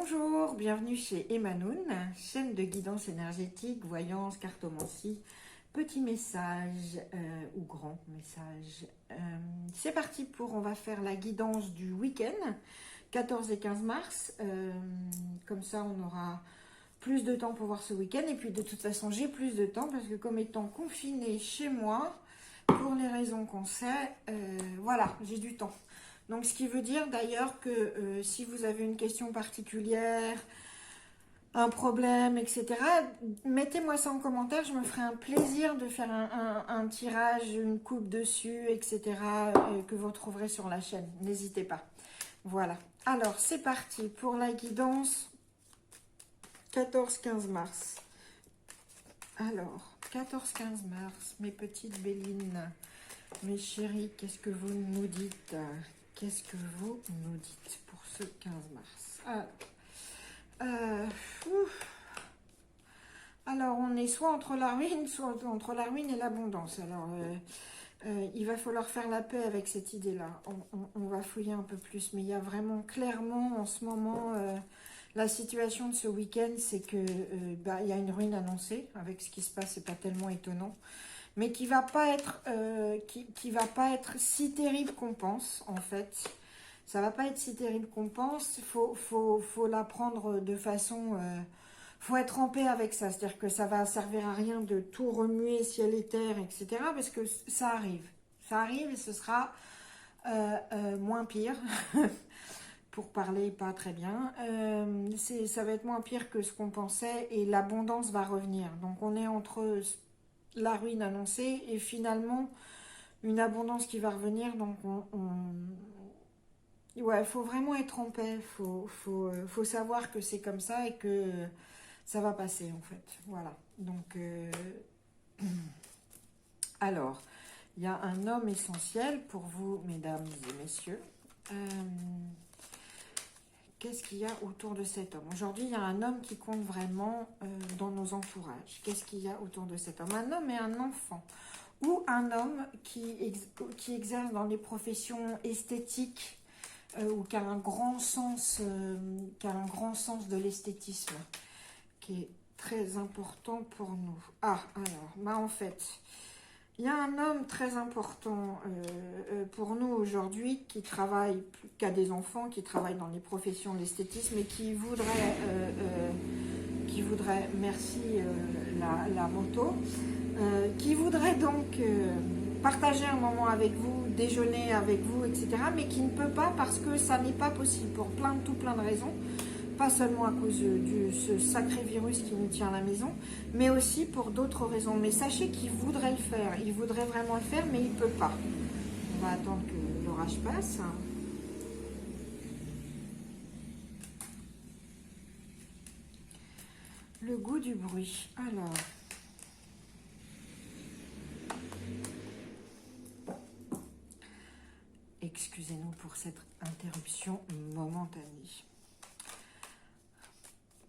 Bonjour, bienvenue chez Emanoun, chaîne de guidance énergétique, voyance, cartomancie, petit message ou grand message. C'est parti on va faire la guidance du week-end, 14 et 15 mars. Comme ça, on aura plus de temps pour voir ce week-end. Et puis, de toute façon, j'ai plus de temps parce que comme étant confinée chez moi, pour les raisons qu'on sait, voilà, j'ai du temps. Donc, ce qui veut dire d'ailleurs que si vous avez une question particulière, un problème, etc., mettez-moi ça en commentaire. Je me ferai un plaisir de faire un tirage, une coupe dessus, etc., que vous retrouverez sur la chaîne. N'hésitez pas. Voilà. Alors, c'est parti pour la guidance 14-15 mars. Alors, 14-15 mars, mes petites Bélines, mes chéris, qu'est-ce que vous nous dites? Qu'est-ce que vous nous dites pour ce 15 mars? Alors, on est soit entre la ruine, soit entre la ruine et l'abondance. Alors, il va falloir faire la paix avec cette idée-là. On va fouiller un peu plus, mais il y a vraiment clairement en ce moment la situation de ce week-end, c'est que il y a une ruine annoncée avec ce qui se passe, c'est pas tellement étonnant, mais qui va pas être qui va pas être si terrible qu'on pense en fait. Ça va pas être si terrible qu'on pense. Faut la prendre de façon faut être en paix avec ça, c'est-à-dire que ça va servir à rien de tout remuer ciel et terre, etc. Parce que ça arrive et ce sera moins pire, pour parler pas très bien. Ça va être moins pire que ce qu'on pensait et l'abondance va revenir. Donc on est entre la ruine annoncée et finalement une abondance qui va revenir. Donc ouais, faut vraiment être en paix. Faut savoir que c'est comme ça et que ça va passer en fait. Voilà. Donc, alors, il y a un homme essentiel pour vous, mesdames et messieurs. Qu'est-ce qu'il y a autour de cet homme? Aujourd'hui, il y a un homme qui compte vraiment dans nos entourages. Qu'est-ce qu'il y a autour de cet homme? Un homme et un enfant. Ou un homme qui exerce dans les professions esthétiques ou qui a un grand sens, de l'esthétisme, qui est très important pour nous. Ah, alors, en fait, il y a un homme très important pour nous aujourd'hui qui travaille, qui a des enfants, qui travaille dans les professions de l'esthétisme et qui voudrait, merci la moto, qui voudrait donc partager un moment avec vous, déjeuner avec vous, etc., mais qui ne peut pas parce que ça n'est pas possible pour tout plein de raisons. Pas seulement à cause de ce sacré virus qui nous tient à la maison, mais aussi pour d'autres raisons. Mais sachez qu'il voudrait le faire, il voudrait vraiment le faire, mais il ne peut pas. On va attendre que l'orage passe. Le goût du bruit. Alors, excusez-nous pour cette interruption momentanée.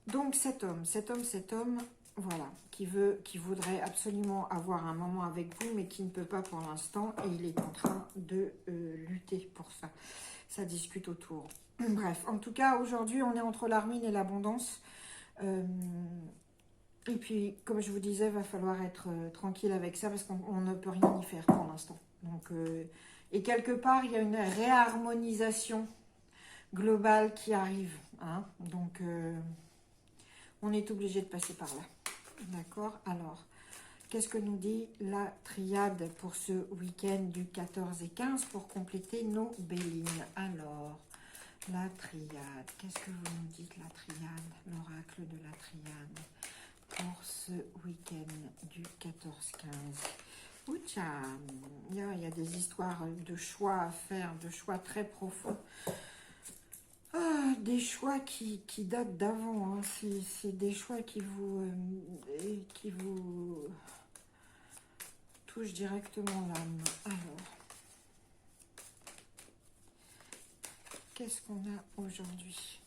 Donc cet homme, voilà, qui voudrait absolument avoir un moment avec vous, mais qui ne peut pas pour l'instant, et il est en train de lutter pour ça. Ça discute autour. Bref, en tout cas, aujourd'hui, on est entre la ruine et l'abondance. Et puis, comme je vous disais, il va falloir être tranquille avec ça, parce qu'on ne peut rien y faire pour l'instant. Donc, et quelque part, il y a une réharmonisation globale qui arrive. Hein, donc... on est obligé de passer par là. D'accord? Alors, qu'est-ce que nous dit la triade pour ce week-end du 14 et 15 pour compléter nos Bélines? Alors, la triade. Qu'est-ce que vous nous dites, la triade? L'oracle de la triade pour ce week-end du 14-15. Oucha, il y a des histoires de choix à faire, de choix très profonds. Des choix qui datent d'avant, hein. C'est des choix qui vous touchent directement l'âme. Alors, qu'est-ce qu'on a aujourd'hui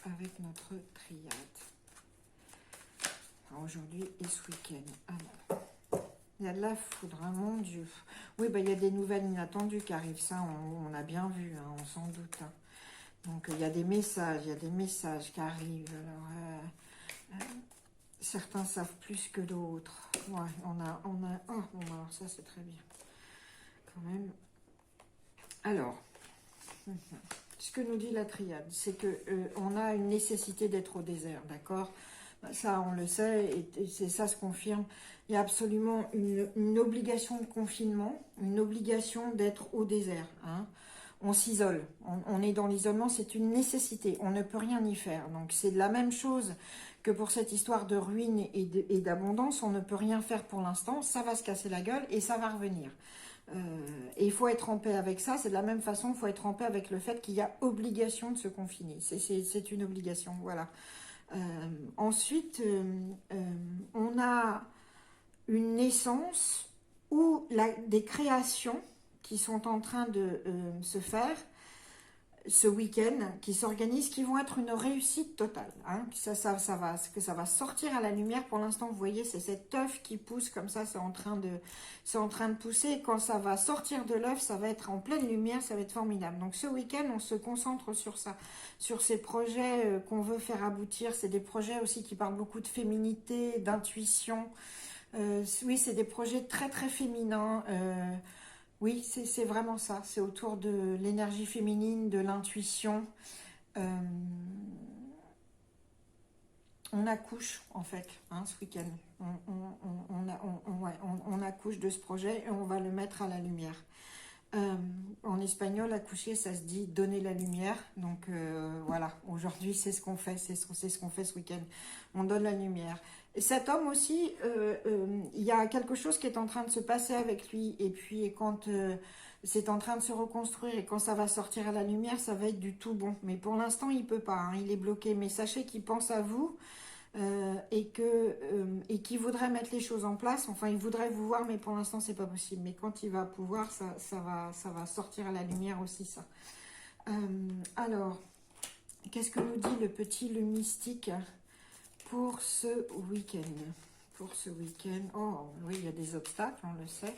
avec notre triade? Aujourd'hui et ce week-end. Alors, il y a de la foudre, hein, mon Dieu. Oui, il y a des nouvelles inattendues qui arrivent, ça on a bien vu, hein, on s'en doute. Hein. Donc, il y a des messages qui arrivent. Alors, certains savent plus que d'autres. Ouais, oh, bon, alors ça, c'est très bien. Quand même. Alors, ce que nous dit la triade, c'est que on a une nécessité d'être au désert, d'accord? Ça, on le sait, et c'est ça se confirme. Il y a absolument une obligation de confinement, une obligation d'être au désert. Hein. On s'isole, on est dans l'isolement, c'est une nécessité, on ne peut rien y faire. Donc c'est la même chose que pour cette histoire de ruine et d'abondance, on ne peut rien faire pour l'instant, ça va se casser la gueule et ça va revenir. Et il faut être en paix avec ça, c'est de la même façon, il faut être en paix avec le fait qu'il y a obligation de se confiner, c'est une obligation, voilà. Ensuite, on a une naissance ou des créations qui sont en train de se faire ce week-end, qui s'organisent, qui vont être une réussite totale. Hein. Que ça va sortir à la lumière. Pour l'instant, vous voyez, c'est cet œuf qui pousse comme ça, c'est en train de pousser. Et quand ça va sortir de l'œuf, ça va être en pleine lumière, ça va être formidable. Donc ce week-end, on se concentre sur ça, sur ces projets qu'on veut faire aboutir. C'est des projets aussi qui parlent beaucoup de féminité, d'intuition. Oui, c'est des projets très très féminins. Oui, c'est vraiment ça. C'est autour de l'énergie féminine, de l'intuition. Euh, on accouche, en fait, hein, ce week-end. On accouche de ce projet et on va le mettre à la lumière. En espagnol, accoucher, ça se dit donner la lumière. Donc voilà, aujourd'hui, c'est ce qu'on fait. C'est ce qu'on fait ce week-end. On donne la lumière. Et cet homme aussi, il y a quelque chose qui est en train de se passer avec lui. Et puis, quand c'est en train de se reconstruire et quand ça va sortir à la lumière, ça va être du tout bon. Mais pour l'instant, il ne peut pas. Hein, il est bloqué. Mais sachez qu'il pense à vous. Et qui voudrait mettre les choses en place. Enfin, il voudrait vous voir, mais pour l'instant, c'est pas possible. Mais quand il va pouvoir, ça va sortir à la lumière aussi, ça. Alors, qu'est-ce que nous dit le mystique pour ce week-end? Pour ce week-end, oh oui, il y a des obstacles, on le sait.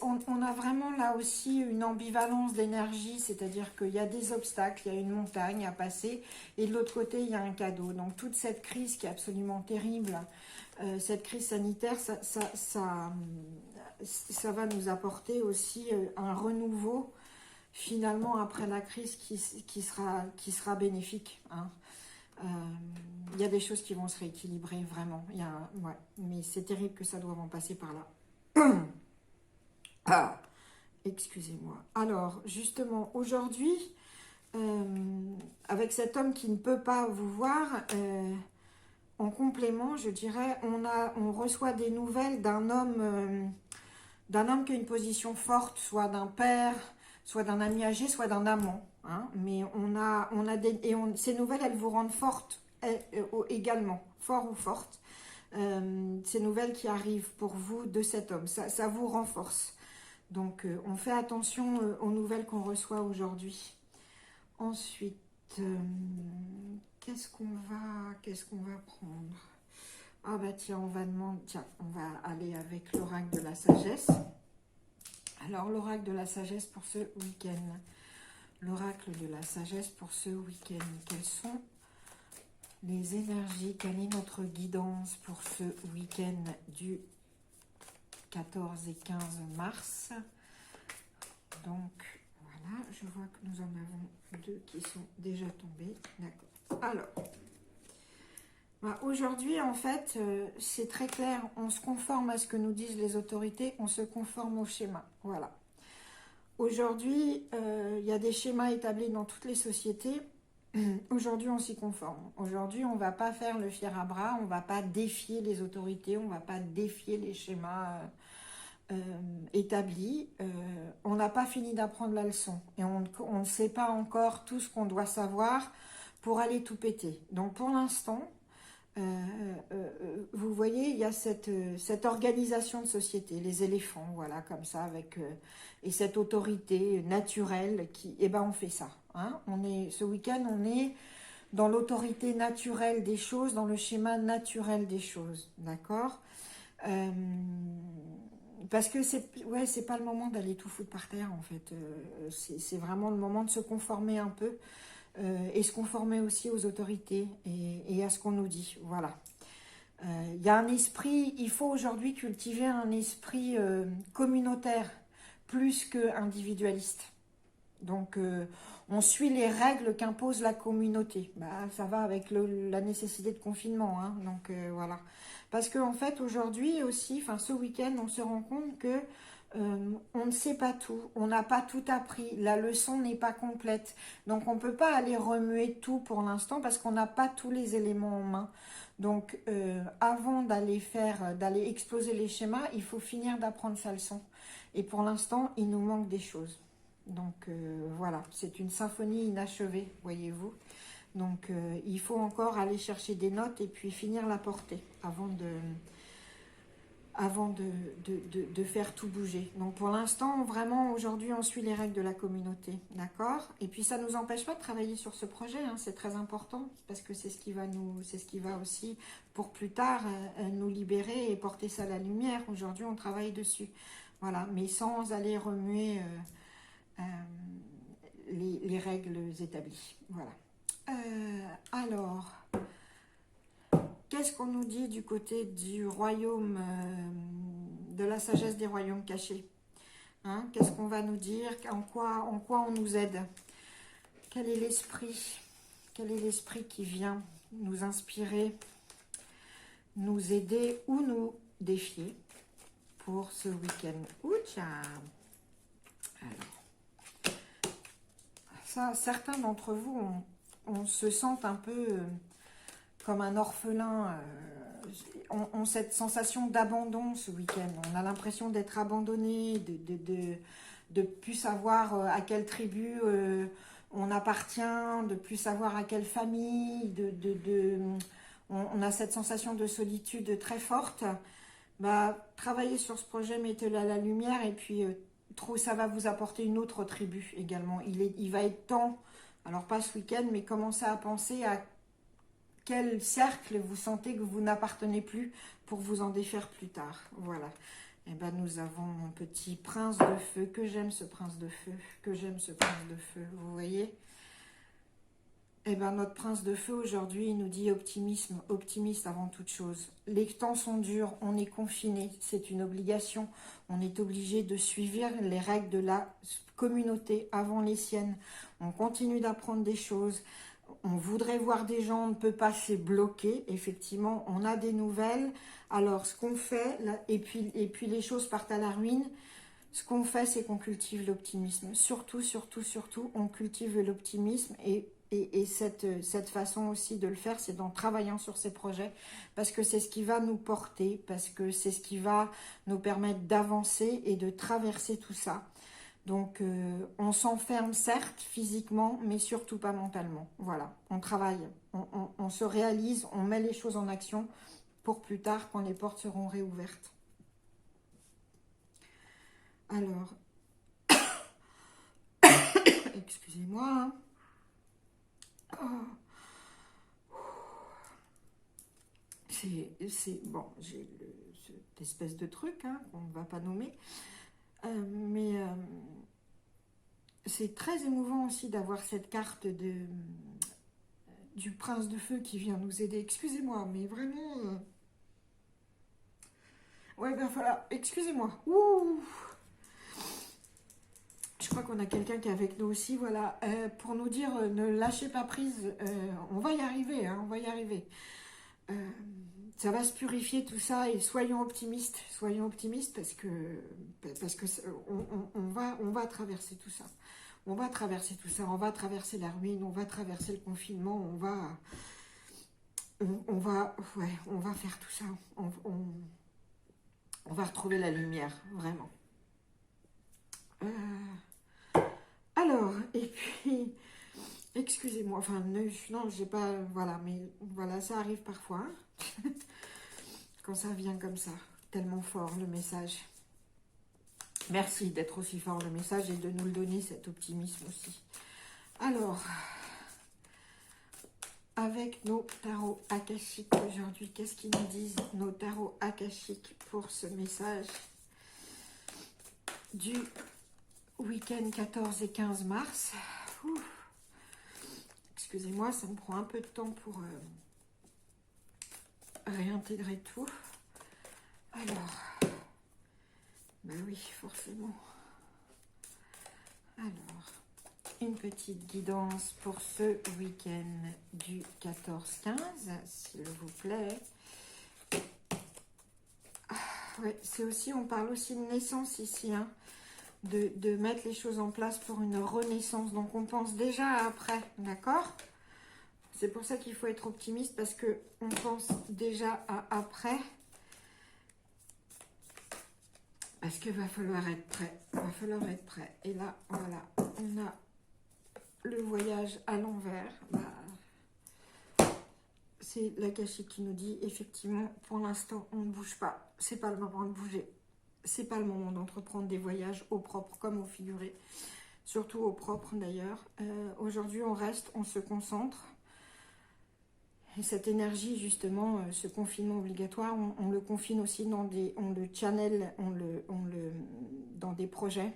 On a vraiment là aussi une ambivalence d'énergie, c'est-à-dire qu'il y a des obstacles, il y a une montagne à passer, et de l'autre côté, il y a un cadeau. Donc toute cette crise qui est absolument terrible, cette crise sanitaire, ça va nous apporter aussi un renouveau, finalement, après la crise qui sera bénéfique. Hein. Il y a des choses qui vont se rééquilibrer, vraiment. Ouais, mais c'est terrible que ça doive en passer par là. Ah, excusez-moi. Alors, justement, aujourd'hui, avec cet homme qui ne peut pas vous voir, en complément, je dirais, on reçoit des nouvelles d'un homme qui a une position forte, soit d'un père, soit d'un ami âgé, soit d'un amant. Hein, mais ces nouvelles, elles vous rendent fortes également, fort ou forte. Ces nouvelles qui arrivent pour vous de cet homme, ça vous renforce. Donc, on fait attention aux nouvelles qu'on reçoit aujourd'hui. Ensuite, qu'est-ce qu'on va prendre? Ah bah tiens, on va aller avec l'oracle de la sagesse. Alors, l'oracle de la sagesse pour ce week-end. L'oracle de la sagesse pour ce week-end. Quelles sont les énergies? Quelle est notre guidance pour ce week-end du 14 et 15 mars? Donc, voilà, je vois que nous en avons 2 qui sont déjà tombés. D'accord. Alors, aujourd'hui, en fait, c'est très clair. On se conforme à ce que nous disent les autorités. On se conforme au schéma. Voilà. Aujourd'hui, il y a des schémas établis dans toutes les sociétés. Aujourd'hui, on s'y conforme. Aujourd'hui, on ne va pas faire le fier à bras. On ne va pas défier les autorités. On ne va pas défier les schémas établi, on n'a pas fini d'apprendre la leçon et on ne sait pas encore tout ce qu'on doit savoir pour aller tout péter. Donc pour l'instant, vous voyez, il y a cette organisation de société, les éléphants, voilà, comme ça, et cette autorité naturelle qui, on fait ça. Hein, ce week-end, on est dans l'autorité naturelle des choses, dans le schéma naturel des choses, d'accord ? parce que c'est pas le moment d'aller tout foutre par terre, en fait. C'est vraiment le moment de se conformer un peu, et se conformer aussi aux autorités et à ce qu'on nous dit. Voilà. Il y a un esprit, il faut aujourd'hui cultiver un esprit communautaire plus que individualiste. Donc, on suit les règles qu'impose la communauté. Bah, ça va avec la nécessité de confinement, hein. Donc, voilà. Parce qu'en fait, aujourd'hui aussi, enfin ce week-end, on se rend compte que on ne sait pas tout, on n'a pas tout appris, la leçon n'est pas complète. Donc, on ne peut pas aller remuer tout pour l'instant parce qu'on n'a pas tous les éléments en main. Donc, avant d'aller exploser les schémas, il faut finir d'apprendre sa leçon. Et pour l'instant, il nous manque des choses. Donc voilà, c'est une symphonie inachevée, voyez-vous. Donc il faut encore aller chercher des notes et puis finir la portée avant de faire tout bouger. Donc pour l'instant, vraiment, aujourd'hui, on suit les règles de la communauté, d'accord? Et puis ça ne nous empêche pas de travailler sur ce projet, hein, c'est très important, parce que c'est ce qui va aussi, pour plus tard, nous libérer et porter ça à la lumière. Aujourd'hui, on travaille dessus. Voilà, mais sans aller remuer les règles établies. Voilà. Alors, qu'est-ce qu'on nous dit du côté du royaume, de la sagesse des royaumes cachés, hein? Qu'est-ce qu'on va nous dire? En quoi on nous aide? Quel est l'esprit? Quel est l'esprit qui vient nous inspirer, nous aider ou nous défier pour ce week-end? Oucha! Alors, ça, certains d'entre vous on se sent un peu comme un orphelin, ont cette sensation d'abandon ce week-end. On a l'impression d'être abandonné, de plus savoir à quelle tribu on appartient, de plus savoir à quelle famille, on a cette sensation de solitude très forte. Bah, travaillez sur ce projet, mettez-le à la lumière et puis ça va vous apporter une autre tribu également. Il va être temps, alors pas ce week-end, mais commencez à penser à quel cercle vous sentez que vous n'appartenez plus pour vous en défaire plus tard. Voilà. Et ben nous avons mon petit prince de feu. Que j'aime ce prince de feu. Que j'aime ce prince de feu. Vous voyez? Et ben notre prince de feu aujourd'hui, il nous dit optimisme, optimiste avant toute chose. Les temps sont durs, on est confiné, c'est une obligation. On est obligé de suivre les règles de la communauté avant les siennes. On continue d'apprendre des choses. On voudrait voir des gens, on ne peut pas, c'est bloqué. Effectivement, on a des nouvelles. Alors, ce qu'on fait, et puis les choses partent à la ruine. Ce qu'on fait, c'est qu'on cultive l'optimisme. Surtout, surtout, surtout, on cultive l'optimisme. Et cette façon aussi de le faire, c'est en travaillant sur ces projets. Parce que c'est ce qui va nous porter. Parce que c'est ce qui va nous permettre d'avancer et de traverser tout ça. Donc, on s'enferme certes physiquement, mais surtout pas mentalement. Voilà, on travaille, on se réalise, on met les choses en action pour plus tard quand les portes seront réouvertes. Alors, excusez-moi. Oh. Bon, j'ai cette espèce de truc hein, qu'on ne va pas nommer. Mais c'est très émouvant aussi d'avoir cette carte du prince de feu qui vient nous aider. Excusez-moi, mais vraiment... Ouais, ben voilà, excusez-moi. Ouh. Je crois qu'on a quelqu'un qui est avec nous aussi, voilà. Pour nous dire, ne lâchez pas prise, on va y arriver, hein, on va y arriver. Ça va se purifier tout ça et soyons optimistes parce que on va traverser tout ça. On va traverser tout ça, on va traverser la ruine, on va traverser le confinement, on va faire tout ça. On va retrouver la lumière, vraiment. Alors, et puis, excusez-moi, enfin, non, j'ai pas, voilà, mais voilà, ça arrive parfois, quand ça vient comme ça, tellement fort le message. Merci d'être aussi fort le message et de nous le donner, cet optimisme aussi. Alors, avec nos tarots akashiques aujourd'hui, qu'est-ce qu'ils nous disent, nos tarots akashiques, pour ce message? du week-end 14 et 15 mars. Excusez-moi, ça me prend un peu de temps pour réintégrer tout. Alors, bah oui, forcément. Alors, une petite guidance pour ce week-end du 14-15, s'il vous plaît. Ouais, c'est aussi, on parle aussi de naissance ici, hein, de mettre les choses en place pour une renaissance. Donc, on pense déjà à après, d'accord? C'est pour ça qu'il faut être optimiste, parce que on pense déjà à après. Parce qu'il va falloir être prêt. Il va falloir être prêt. Et là, voilà, on a le voyage à l'envers. C'est l'Akashique qui nous dit, effectivement, pour l'instant, on ne bouge pas. C'est pas le moment de bouger. C'est pas le moment d'entreprendre des voyages au propre comme au figuré. Surtout au propre, d'ailleurs. Aujourd'hui, on reste, on se concentre. Et cette énergie, justement, ce confinement obligatoire, on le confine aussi dans des... On le channel, dans des projets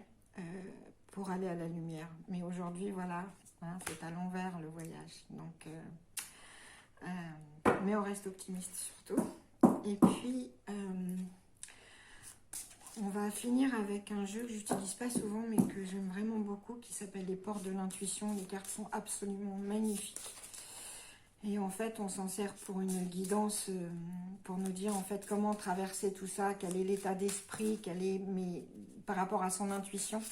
pour aller à la lumière. Mais aujourd'hui, voilà, hein, c'est à l'envers le voyage. Donc... mais on reste optimiste surtout. Et puis, on va finir avec un jeu que j'utilise pas souvent, mais que j'aime vraiment beaucoup, qui s'appelle les portes de l'intuition. Les cartes sont absolument magnifiques. Et en fait, on s'en sert pour une guidance, pour nous dire en fait comment traverser tout ça, quel est l'état d'esprit, mais par rapport à son intuition,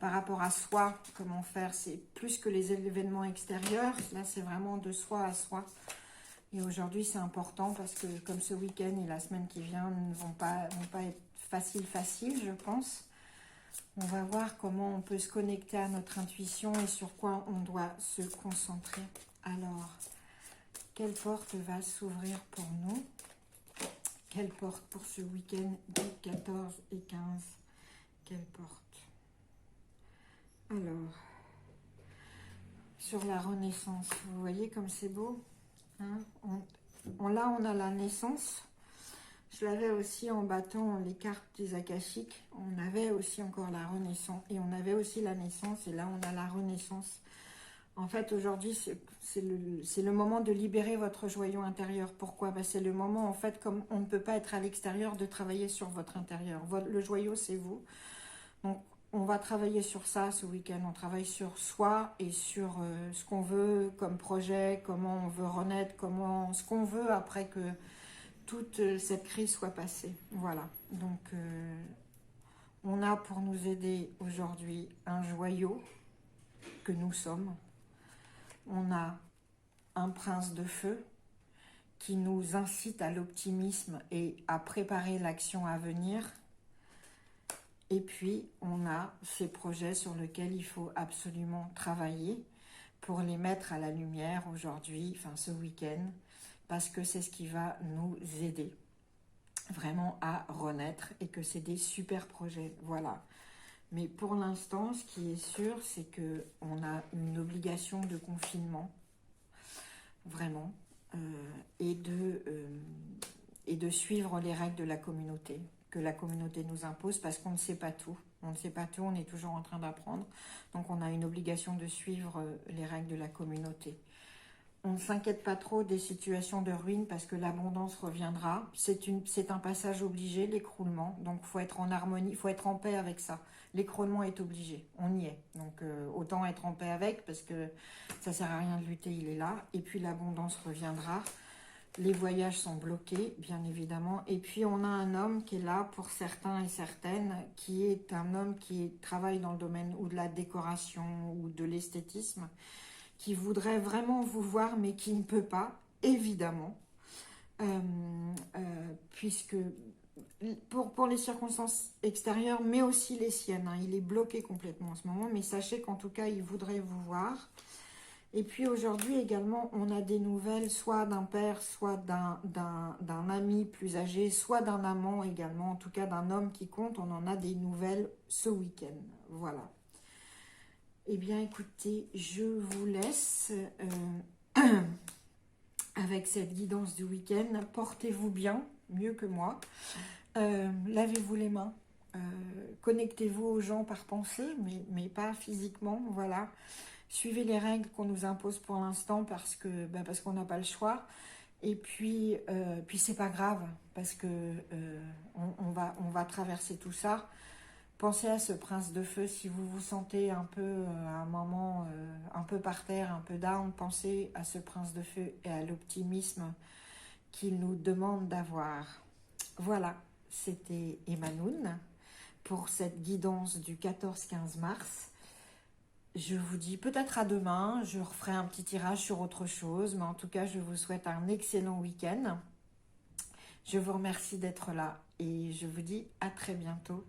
par rapport à soi, comment faire. C'est plus que les événements extérieurs. Là, c'est vraiment de soi à soi. Et aujourd'hui, c'est important parce que comme ce week-end et la semaine qui vient ne vont pas être facile, je pense. On va voir comment on peut se connecter à notre intuition et sur quoi on doit se concentrer. Alors, quelle porte va s'ouvrir pour nous? Quelle porte pour ce week-end du 14 et 15? Quelle porte? Alors, sur la renaissance, vous voyez comme c'est beau, hein? Là, on a la naissance. Je l'avais aussi en battant les cartes des akashiques. On avait aussi encore la renaissance. Et on avait aussi la naissance. Et là, on a la renaissance. En fait, aujourd'hui, c'est le moment de libérer votre joyau intérieur. Pourquoi? C'est le moment, en fait, comme on ne peut pas être à l'extérieur, de travailler sur votre intérieur. Le joyau, c'est vous. Donc, on va travailler sur ça ce week-end. On travaille sur soi et sur ce qu'on veut comme projet, comment on veut renaître, ce qu'on veut après que toute cette crise soit passée. Voilà. Donc, on a pour nous aider aujourd'hui un joyau que nous sommes. On a un prince de feu qui nous incite à l'optimisme et à préparer l'action à venir. Et puis, on a ces projets sur lesquels il faut absolument travailler pour les mettre à la lumière aujourd'hui, enfin ce week-end, parce que c'est ce qui va nous aider vraiment à renaître et que c'est des super projets. Voilà. Mais pour l'instant, ce qui est sûr, c'est qu'on a une obligation de confinement, vraiment, et de suivre les règles de la communauté, que la communauté nous impose, parce qu'on ne sait pas tout. On ne sait pas tout, on est toujours en train d'apprendre. Donc on a une obligation de suivre les règles de la communauté. On ne s'inquiète pas trop des situations de ruine parce que l'abondance reviendra. C'est un passage obligé, l'écroulement. Donc, il faut être en harmonie, il faut être en paix avec ça. L'écroulement est obligé, on y est. Donc, autant être en paix avec parce que ça ne sert à rien de lutter, il est là. Et puis, l'abondance reviendra. Les voyages sont bloqués, bien évidemment. Et puis, on a un homme qui est là pour certains et certaines, qui est un homme qui travaille dans le domaine ou de la décoration ou de l'esthétisme, qui voudrait vraiment vous voir, mais qui ne peut pas, évidemment, puisque pour les circonstances extérieures, mais aussi les siennes, hein, il est bloqué complètement en ce moment, mais sachez qu'en tout cas, il voudrait vous voir. Et puis aujourd'hui également, on a des nouvelles, soit d'un père, soit d'un ami plus âgé, soit d'un amant également, en tout cas d'un homme qui compte, on en a des nouvelles ce week-end, voilà. Eh bien, écoutez, je vous laisse avec cette guidance du week-end. Portez-vous bien, mieux que moi. Lavez-vous les mains Connectez-vous aux gens par pensée, mais pas physiquement, voilà. Suivez les règles qu'on nous impose pour l'instant parce qu'on n'a pas le choix. Et puis c'est pas grave, parce que on va traverser tout ça. Pensez à ce prince de feu si vous vous sentez un peu à un moment un peu par terre, un peu down. Pensez à ce prince de feu et à l'optimisme qu'il nous demande d'avoir. Voilà, c'était Emanoun pour cette guidance du 14-15 mars. Je vous dis peut-être à demain, je referai un petit tirage sur autre chose, mais en tout cas, je vous souhaite un excellent week-end. Je vous remercie d'être là et je vous dis à très bientôt.